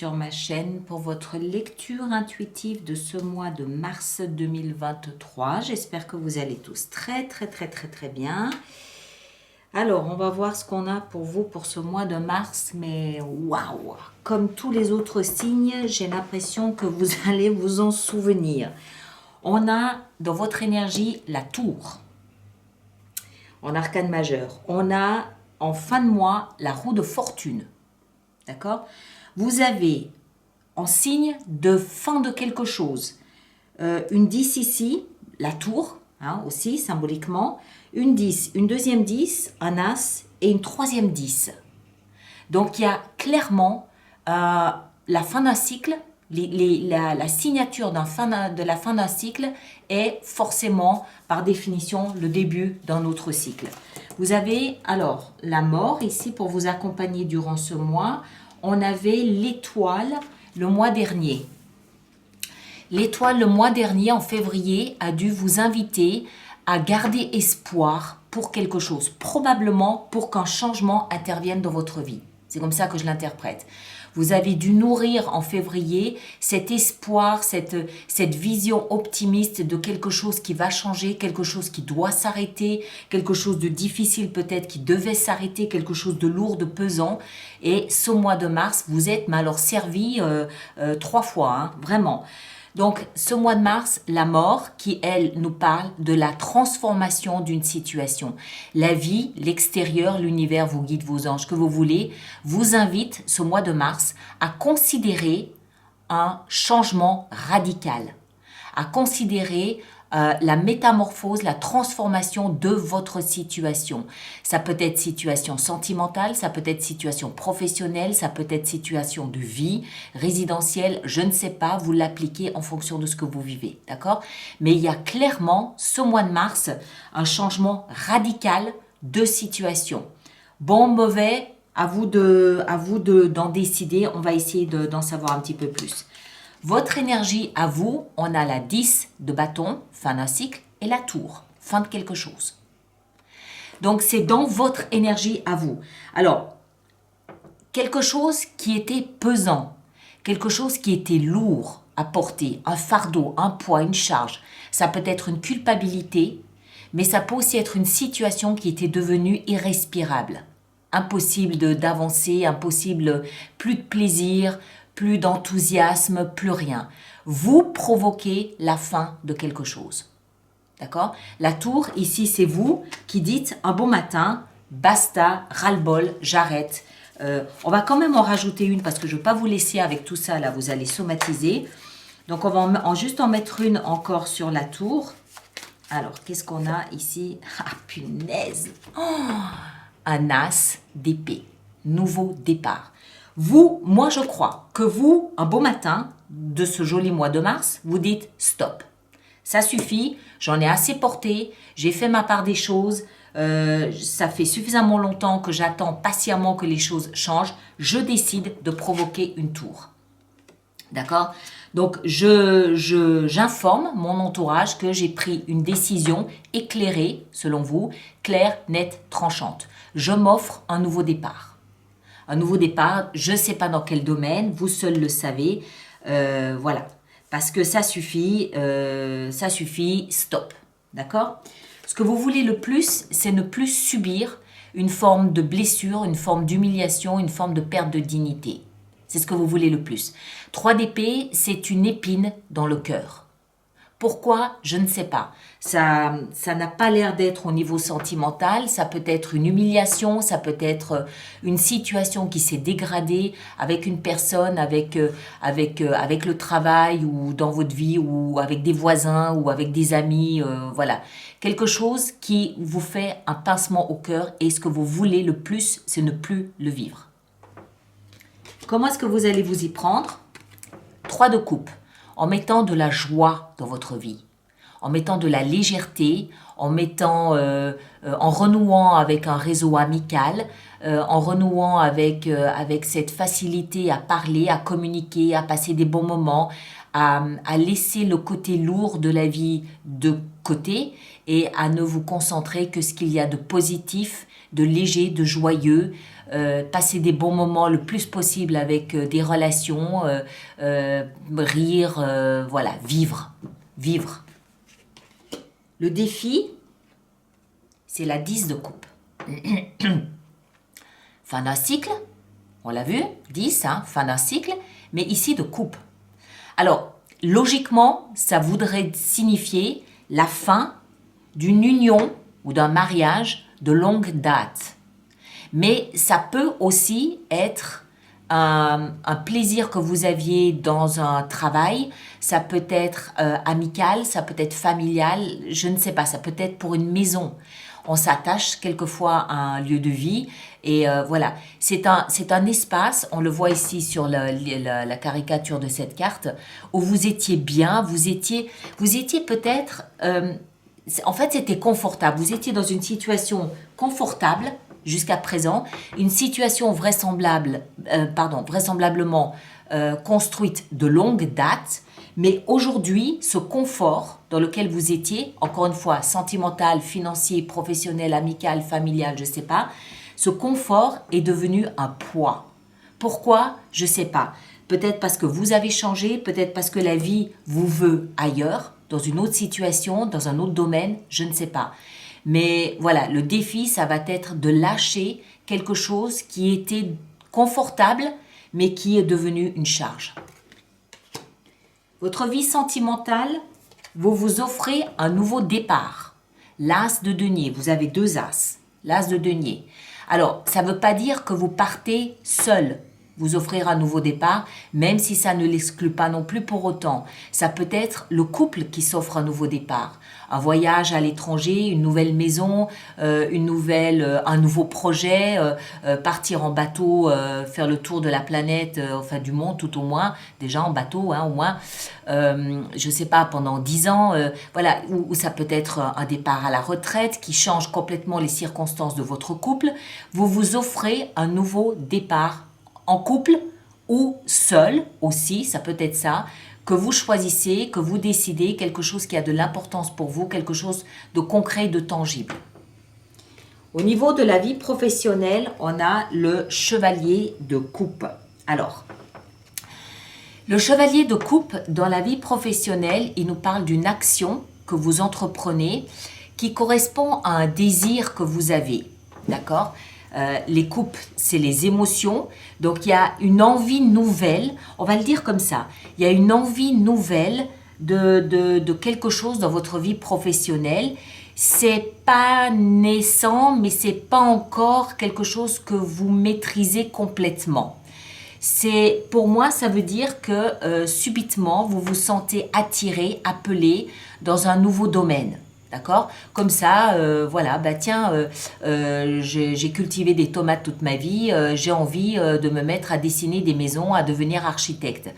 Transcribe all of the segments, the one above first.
sur ma chaîne pour votre lecture intuitive de ce mois de mars 2023. J'espère que vous allez tous très bien. Alors, on va voir ce qu'on a pour vous pour ce mois de mars, mais waouh! Comme tous les autres signes, j'ai l'impression que vous allez vous en souvenir. On a dans votre énergie la tour, en arcane majeur. On a en fin de mois la roue de fortune. D'accord? Vous avez en signe de fin de quelque chose une 10 ici, la tour, aussi symboliquement, une 10, une deuxième 10, un as et une troisième 10. Donc il y a clairement la fin d'un cycle, la signature de la fin d'un cycle est forcément par définition le début d'un autre cycle. Vous avez alors la mort ici pour vous accompagner durant ce mois. On avait l'étoile le mois dernier. L'étoile le mois dernier en février a dû vous inviter à garder espoir pour quelque chose, probablement pour qu'un changement intervienne dans votre vie. C'est comme ça que je l'interprète. Vous avez dû nourrir en février cet espoir, cette vision optimiste de quelque chose qui va changer, quelque chose qui doit s'arrêter, quelque chose de difficile peut-être qui devait s'arrêter, quelque chose de lourd, de pesant. Et ce mois de mars, vous êtes alors servi 3 fois, vraiment. Donc, ce mois de mars, la mort qui, elle, nous parle de la transformation d'une situation. La vie, l'extérieur, l'univers, vos guides, vos anges, que vous voulez, vous invite ce mois de mars à considérer un changement radical, à considérer la métamorphose, la transformation de votre situation. Ça peut être situation sentimentale, ça peut être situation professionnelle, ça peut être situation de vie, résidentielle, je ne sais pas, vous l'appliquez en fonction de ce que vous vivez, d'accord? Mais il y a clairement, ce mois de mars, un changement radical de situation. Bon, mauvais, à vous d'en décider, on va essayer d'en savoir un petit peu plus. Votre énergie à vous, on a la 10 de bâton, fin d'un cycle, et la tour, fin de quelque chose. Donc, c'est dans votre énergie à vous. Alors, quelque chose qui était pesant, quelque chose qui était lourd à porter, un fardeau, un poids, une charge. Ça peut être une culpabilité, mais ça peut aussi être une situation qui était devenue irrespirable. Impossible d'avancer, impossible, plus de plaisir, plus d'enthousiasme, plus rien. Vous provoquez la fin de quelque chose. D'accord? La tour, ici, c'est vous qui dites un bon matin, basta, ras-le-bol, j'arrête. On va quand même en rajouter une parce que je ne veux pas vous laisser avec tout ça, là, vous allez somatiser. Donc, on va juste en mettre une encore sur la tour. Alors, qu'est-ce qu'on a ici? Ah, punaise! Un as d'épée. Nouveau départ. Vous, moi je crois que vous, un beau matin de ce joli mois de mars, vous dites stop. Ça suffit, j'en ai assez porté, j'ai fait ma part des choses, ça fait suffisamment longtemps que j'attends patiemment que les choses changent, je décide de provoquer une tour. D'accord? Donc, j'informe mon entourage que j'ai pris une décision éclairée, selon vous, claire, nette, tranchante. Je m'offre un nouveau départ. Un nouveau départ, je ne sais pas dans quel domaine, vous seul le savez. Voilà. Parce que ça suffit, stop. D'accord? Ce que vous voulez le plus, c'est ne plus subir une forme de blessure, une forme d'humiliation, une forme de perte de dignité. C'est ce que vous voulez le plus. 3 d'épée, c'est une épine dans le cœur. Pourquoi? Je ne sais pas. Ça n'a pas l'air d'être au niveau sentimental. Ça peut être une humiliation, ça peut être une situation qui s'est dégradée avec une personne, avec le travail ou dans votre vie ou avec des voisins ou avec des amis. Voilà. Quelque chose qui vous fait un pincement au cœur et ce que vous voulez le plus, c'est ne plus le vivre. Comment est-ce que vous allez vous y prendre? 3 de coupe. En mettant de la joie dans votre vie, en mettant de la légèreté, en renouant avec un réseau amical, en renouant avec cette facilité à parler, à communiquer, à passer des bons moments, à laisser le côté lourd de la vie de côté et à ne vous concentrer que ce qu'il y a de positif, de léger, de joyeux, passer des bons moments le plus possible avec des relations, rire, voilà, vivre, vivre. Le défi, c'est la 10 de coupe. Fin d'un cycle, on l'a vu, 10, hein, fin d'un cycle, mais ici de coupe. Alors, logiquement, ça voudrait signifier la fin d'une union ou d'un mariage de longue date. Mais ça peut aussi être un plaisir que vous aviez dans un travail, ça peut être amical, ça peut être familial, je ne sais pas, ça peut être pour une maison. On s'attache quelquefois à un lieu de vie et voilà, c'est un espace, on le voit ici sur la caricature de cette carte, où vous étiez bien, vous étiez peut-être, en fait c'était confortable, vous étiez dans une situation confortable jusqu'à présent, une situation vraisemblablement construite de longue date, mais aujourd'hui, ce confort dans lequel vous étiez, encore une fois, sentimental, financier, professionnel, amical, familial, je ne sais pas, ce confort est devenu un poids. Pourquoi? Je ne sais pas. Peut-être parce que vous avez changé, peut-être parce que la vie vous veut ailleurs, dans une autre situation, dans un autre domaine, je ne sais pas. Mais voilà, le défi, ça va être de lâcher quelque chose qui était confortable, mais qui est devenu une charge. Votre vie sentimentale, vous vous offrez un nouveau départ. L'as de denier, vous avez 2 as, l'as de denier. Alors, ça ne veut pas dire que vous partez seul, vous offrir un nouveau départ, même si ça ne l'exclut pas non plus pour autant. Ça peut être le couple qui s'offre un nouveau départ. Un voyage à l'étranger, une nouvelle maison, un nouveau projet, partir en bateau, faire le tour de la planète, enfin du monde tout au moins, déjà en bateau hein, au moins, je sais pas, pendant 10 ans, voilà, ou ça peut être un départ à la retraite qui change complètement les circonstances de votre couple. Vous vous offrez un nouveau départ en couple ou seul aussi, ça peut être ça, que vous choisissez, que vous décidez, quelque chose qui a de l'importance pour vous, quelque chose de concret, de tangible. Au niveau de la vie professionnelle, on a le chevalier de coupe. Alors, le chevalier de coupe, dans la vie professionnelle, il nous parle d'une action que vous entreprenez qui correspond à un désir que vous avez. D'accord ? Les coupes, c'est les émotions. Donc, il y a une envie nouvelle, on va le dire comme ça, il y a une envie nouvelle de quelque chose dans votre vie professionnelle. C'est pas naissant, mais c'est pas encore quelque chose que vous maîtrisez complètement. Pour moi, ça veut dire que subitement, vous vous sentez attiré, appelé dans un nouveau domaine. D'accord? Comme ça, voilà, bah tiens, j'ai cultivé des tomates toute ma vie, j'ai envie de me mettre à dessiner des maisons, à devenir architecte.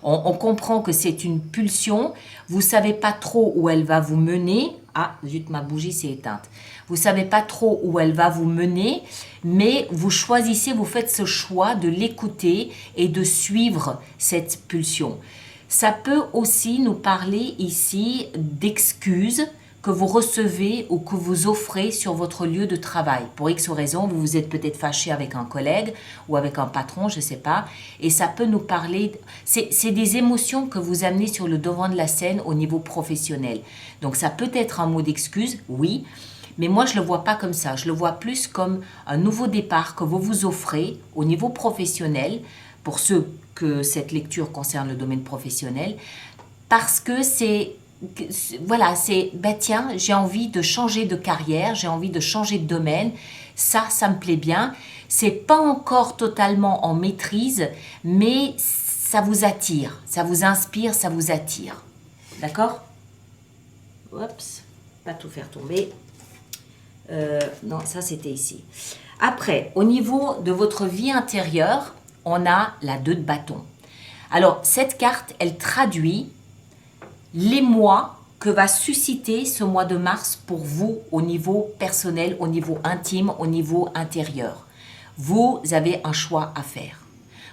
On comprend que c'est une pulsion, vous ne savez pas trop où elle va vous mener. Ah, zut, ma bougie s'est éteinte. Vous ne savez pas trop où elle va vous mener, mais vous choisissez, vous faites ce choix de l'écouter et de suivre cette pulsion. Ça peut aussi nous parler ici d'excuses que vous recevez ou que vous offrez sur votre lieu de travail. Pour X raisons, vous vous êtes peut-être fâché avec un collègue ou avec un patron, je ne sais pas. Et ça peut nous parler... C'est des émotions que vous amenez sur le devant de la scène au niveau professionnel. Donc ça peut être un mot d'excuse, oui. Mais moi, je ne le vois pas comme ça. Je le vois plus comme un nouveau départ que vous vous offrez au niveau professionnel, pour ceux que cette lecture concerne le domaine professionnel, parce que voilà, ben tiens, j'ai envie de changer de carrière, j'ai envie de changer de domaine, ça me plaît bien. C'est pas encore totalement en maîtrise, mais ça vous attire, ça vous inspire, ça vous attire. D'accord? Oups, pas tout faire tomber. Non, ça c'était ici. Après, au niveau de votre vie intérieure, on a la 2 de bâton. Alors, cette carte, elle traduit l'émoi que va susciter ce mois de mars pour vous au niveau personnel, au niveau intime, au niveau intérieur. Vous avez un choix à faire.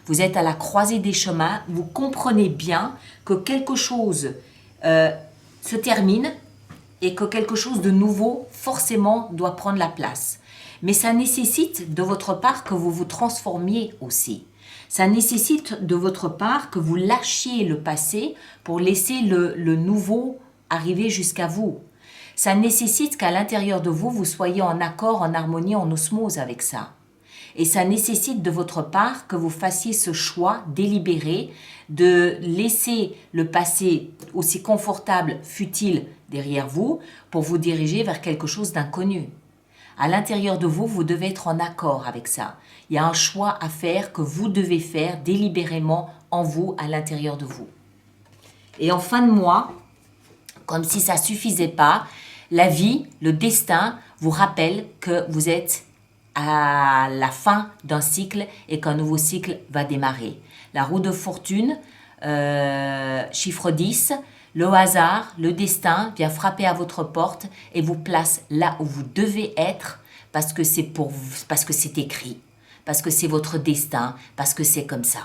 Vous êtes à la croisée des chemins, vous comprenez bien que quelque chose se termine et que quelque chose de nouveau forcément doit prendre la place. Mais ça nécessite de votre part que vous vous transformiez aussi. Ça nécessite de votre part que vous lâchiez le passé pour laisser le nouveau arriver jusqu'à vous. Ça nécessite qu'à l'intérieur de vous, vous soyez en accord, en harmonie, en osmose avec ça. Et ça nécessite de votre part que vous fassiez ce choix délibéré de laisser le passé, aussi confortable fût-il, derrière vous, pour vous diriger vers quelque chose d'inconnu. À l'intérieur de vous, vous devez être en accord avec ça. Il y a un choix à faire que vous devez faire délibérément en vous, à l'intérieur de vous. Et en fin de mois, comme si ça ne suffisait pas, la vie, le destin vous rappelle que vous êtes à la fin d'un cycle et qu'un nouveau cycle va démarrer. La roue de fortune, chiffre 10, le hasard, le destin vient frapper à votre porte et vous place là où vous devez être parce que c'est pour vous, parce que c'est écrit, parce que c'est votre destin, parce que c'est comme ça.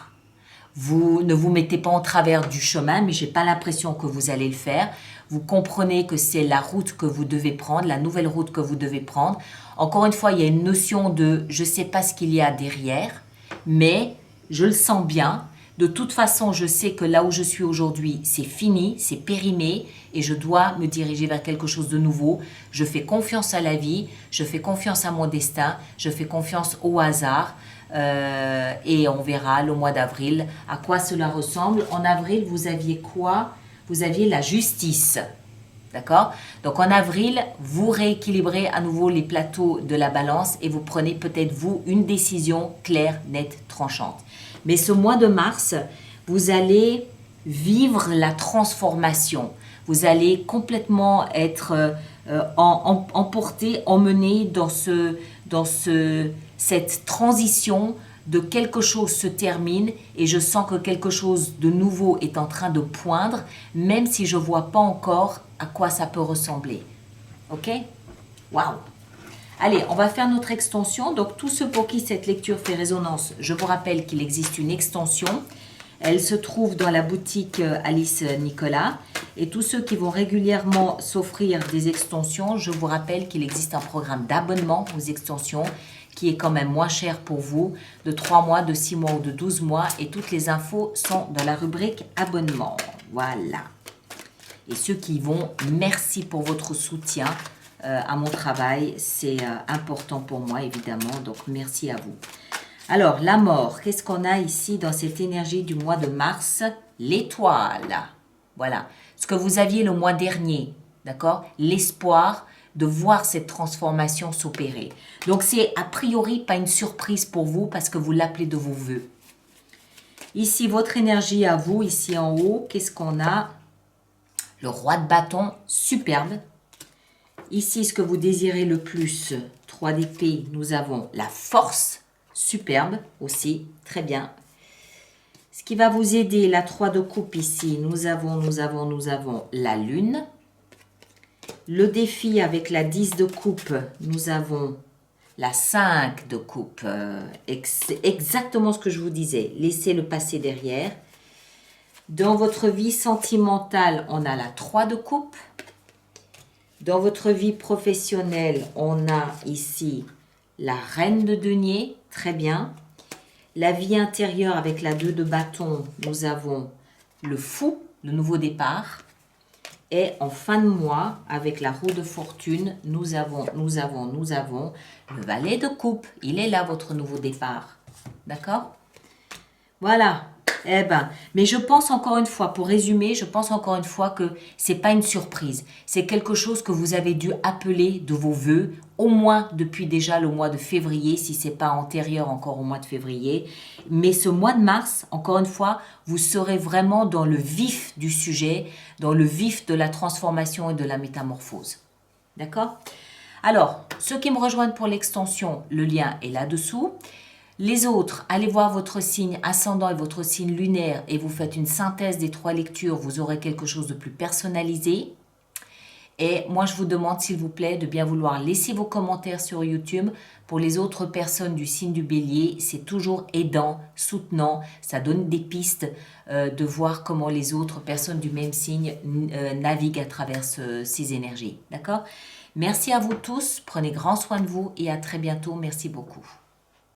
Vous ne vous mettez pas en travers du chemin, mais j'ai pas l'impression que vous allez le faire. Vous comprenez que c'est la route que vous devez prendre, la nouvelle route que vous devez prendre. Encore une fois, il y a une notion de je sais pas ce qu'il y a derrière, mais je le sens bien. De toute façon, je sais que là où je suis aujourd'hui, c'est fini, c'est périmé et je dois me diriger vers quelque chose de nouveau. Je fais confiance à la vie, je fais confiance à mon destin, je fais confiance au hasard. Et on verra le mois d'avril à quoi cela ressemble. En avril, vous aviez quoi? Vous aviez la justice. D'accord? Donc en avril, vous rééquilibrez à nouveau les plateaux de la balance et vous prenez peut-être vous une décision claire, nette, tranchante. Mais ce mois de mars, vous allez vivre la transformation. Vous allez complètement être emporté, emmené dans cette transition de quelque chose se termine et je sens que quelque chose de nouveau est en train de poindre, même si je ne vois pas encore à quoi ça peut ressembler. Ok? Waouh! Allez, on va faire notre extension. Donc, tous ceux pour qui cette lecture fait résonance, je vous rappelle qu'il existe une extension. Elle se trouve dans la boutique Alice Nicolas. Et tous ceux qui vont régulièrement s'offrir des extensions, je vous rappelle qu'il existe un programme d'abonnement aux extensions qui est quand même moins cher pour vous, de 3 mois, de 6 mois ou de 12 mois. Et toutes les infos sont dans la rubrique abonnement. Voilà. Et ceux qui vont, merci pour votre soutien à mon travail. C'est important pour moi, évidemment. Donc, merci à vous. Alors, la mort. Qu'est-ce qu'on a ici dans cette énergie du mois de mars? L'étoile. Voilà. Ce que vous aviez le mois dernier. D'accord? L'espoir de voir cette transformation s'opérer. Donc, c'est a priori pas une surprise pour vous parce que vous l'appelez de vos voeux. Ici, votre énergie à vous, ici en haut, qu'est-ce qu'on a? Le roi de bâton, superbe. Ici, ce que vous désirez le plus, 3 d'épée, nous avons la force, superbe aussi, très bien. Ce qui va vous aider, la 3 de coupe ici, nous avons la lune. Le défi avec la 10 de coupe, nous avons la 5 de coupe. Exactement ce que je vous disais, laissez le passé derrière. Dans votre vie sentimentale, on a la 3 de coupe. Dans votre vie professionnelle, on a ici la reine de denier, très bien. La vie intérieure avec la 2 de bâton, nous avons le fou, le nouveau départ. Et en fin de mois, avec la roue de fortune, nous avons le valet de coupe. Il est là, votre nouveau départ. D'accord? Voilà. Eh ben, mais je pense encore une fois, pour résumer, je pense encore une fois que c'est pas une surprise. C'est quelque chose que vous avez dû appeler de vos voeux, au moins depuis déjà le mois de février, si c'est pas antérieur encore au mois de février. Mais ce mois de mars, encore une fois, vous serez vraiment dans le vif du sujet, dans le vif de la transformation et de la métamorphose. D'accord? Alors, ceux qui me rejoignent pour l'extension, le lien est là-dessous. Les autres, allez voir votre signe ascendant et votre signe lunaire et vous faites une synthèse des 3 lectures, vous aurez quelque chose de plus personnalisé. Et moi, je vous demande, s'il vous plaît, de bien vouloir laisser vos commentaires sur YouTube. Pour les autres personnes du signe du Bélier, c'est toujours aidant, soutenant. Ça donne des pistes de voir comment les autres personnes du même signe naviguent à travers ces énergies. D'accord? Merci à vous tous. Prenez grand soin de vous et à très bientôt. Merci beaucoup.